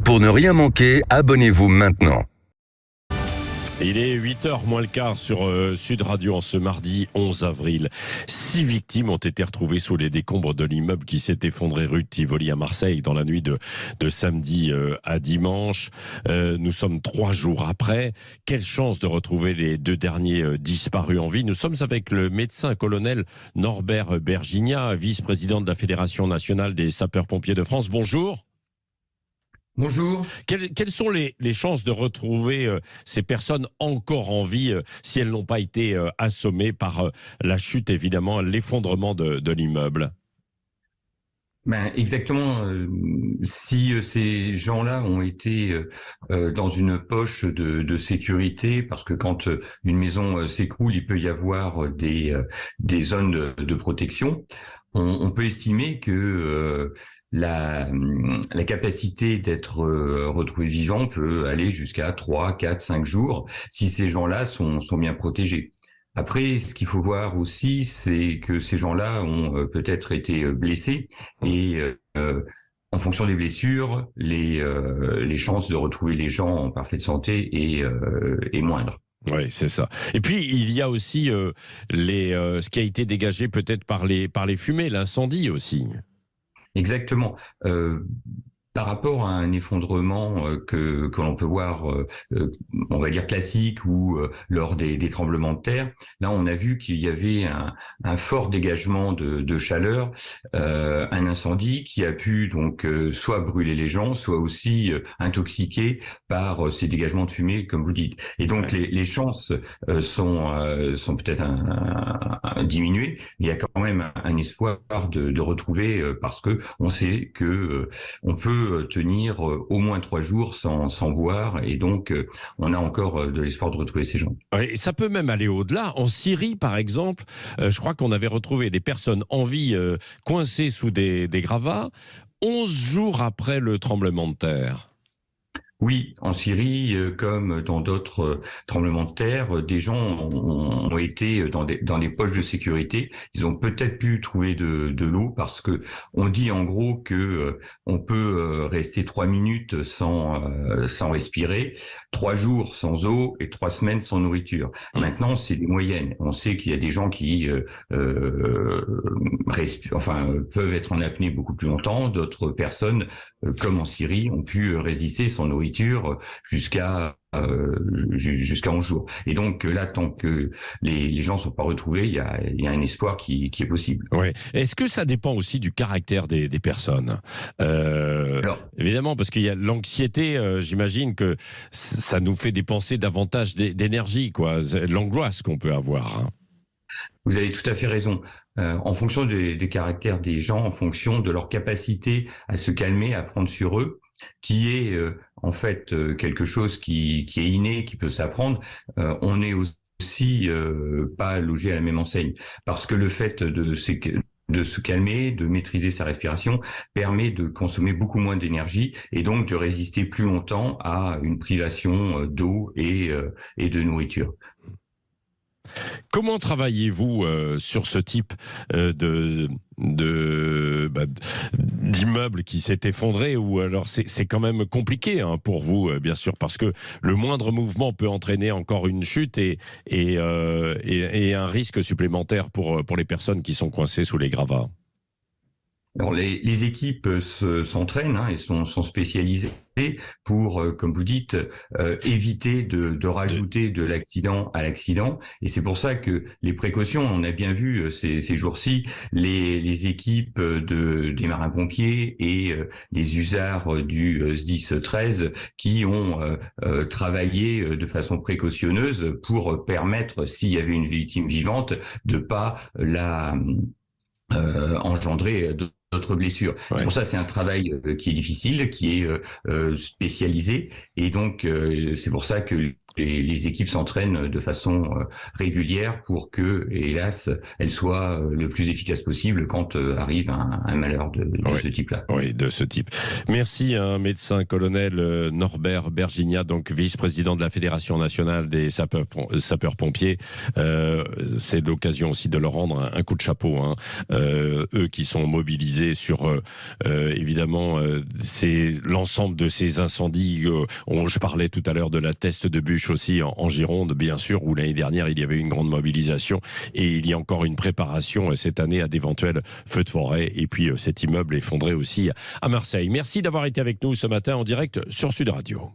Pour ne rien manquer, abonnez-vous maintenant. Il est 8h moins le quart sur Sud Radio en ce mardi 11 avril. 6 victimes ont été retrouvées sous les décombres de l'immeuble qui s'est effondré rue de Tivoli à Marseille dans la nuit de samedi à dimanche. Nous sommes 3 jours après. Quelle chance de retrouver les 2 derniers disparus en vie. Nous sommes avec le médecin colonel Norbert Bergigna, vice-président de la Fédération nationale des sapeurs-pompiers de France. Bonjour. Bonjour. Quelles sont les chances de retrouver ces personnes encore en vie si elles n'ont pas été assommées par la chute, évidemment, l'effondrement de l'immeuble? Exactement. Si ces gens-là ont été dans une poche de sécurité, parce que quand une maison s'écroule, il peut y avoir des zones de protection, on peut estimer que la capacité d'être retrouvé vivant peut aller jusqu'à 3, 4, 5 jours si ces gens-là sont bien protégés. Après, ce qu'il faut voir aussi, c'est que ces gens-là ont peut-être été blessés et en fonction des blessures, les chances de retrouver les gens en parfaite santé est moindre. Oui, c'est ça. Et puis, il y a aussi ce qui a été dégagé peut-être par les fumées, l'incendie aussi. Exactement. Par rapport à un effondrement que l'on peut voir, on va dire classique ou lors des tremblements de terre, là on a vu qu'il y avait un fort dégagement de chaleur, un incendie qui a pu donc soit brûler les gens, soit aussi intoxiquer par ces dégagements de fumée, comme vous dites. Et donc les chances sont peut-être diminuées. Il y a quand même un espoir de retrouver parce que on sait que on peut tenir au moins 3 jours sans boire et donc on a encore de l'espoir de retrouver ces gens. Et ça peut même aller au-delà. En Syrie, par exemple, je crois qu'on avait retrouvé des personnes en vie coincées sous des gravats 11 jours après le tremblement de terre. Oui, en Syrie, comme dans d'autres tremblements de terre, des gens ont été dans des poches de sécurité. Ils ont peut-être pu trouver de l'eau parce que on dit en gros que on peut rester 3 minutes sans respirer, 3 jours sans eau et 3 semaines sans nourriture. Maintenant, c'est des moyennes. On sait qu'il y a des gens qui peuvent être en apnée beaucoup plus longtemps. D'autres personnes, comme en Syrie, ont pu résister sans nourriture jusqu'à 11 jours. Et donc là, tant que les gens ne sont pas retrouvés, il y a un espoir qui est possible. Ouais. Est-ce que ça dépend aussi du caractère des personnes évidemment, parce qu'il y a l'anxiété, j'imagine que ça nous fait dépenser davantage d'énergie, quoi, l'angoisse qu'on peut avoir. Hein. Vous avez tout à fait raison. En fonction des caractères des gens, en fonction de leur capacité à se calmer, à prendre sur eux, qui est en fait quelque chose qui est inné, qui peut s'apprendre, on est aussi pas logé à la même enseigne. Parce que le fait de se calmer, de maîtriser sa respiration, permet de consommer beaucoup moins d'énergie et donc de résister plus longtemps à une privation d'eau et de nourriture. Comment travaillez-vous sur ce type d'immeuble qui s'est effondré, ou alors c'est quand même compliqué pour vous, bien sûr, parce que le moindre mouvement peut entraîner encore une chute et un risque supplémentaire pour les personnes qui sont coincées sous les gravats. Alors les équipes s'entraînent et sont spécialisées pour, comme vous dites, éviter de rajouter de l'accident à l'accident. Et c'est pour ça que les précautions, on a bien vu ces jours-ci, les équipes des marins-pompiers et les USAR du SDIS 13 qui ont travaillé de façon précautionneuse pour permettre, s'il y avait une victime vivante, de pas la engendrer d'autres blessures. Ouais. C'est pour ça que c'est un travail qui est difficile, qui est spécialisé, et donc c'est pour ça que les équipes s'entraînent de façon régulière pour que, hélas, elles soient le plus efficaces possible quand arrive un malheur de ce type-là. Oui, de ce type. Merci, médecin colonel Norbert Bergigna, donc vice-président de la Fédération nationale des sapeurs-pompiers. C'est l'occasion aussi de leur rendre un coup de chapeau, eux qui sont mobilisés mobilisés sur évidemment c'est l'ensemble de ces incendies. Je parlais tout à l'heure de la Teste de Bûche aussi en Gironde, bien sûr, où l'année dernière il y avait une grande mobilisation, et il y a encore une préparation cette année à d'éventuels feux de forêt. Et puis cet immeuble effondré aussi à Marseille. Merci d'avoir été avec nous ce matin en direct sur Sud Radio.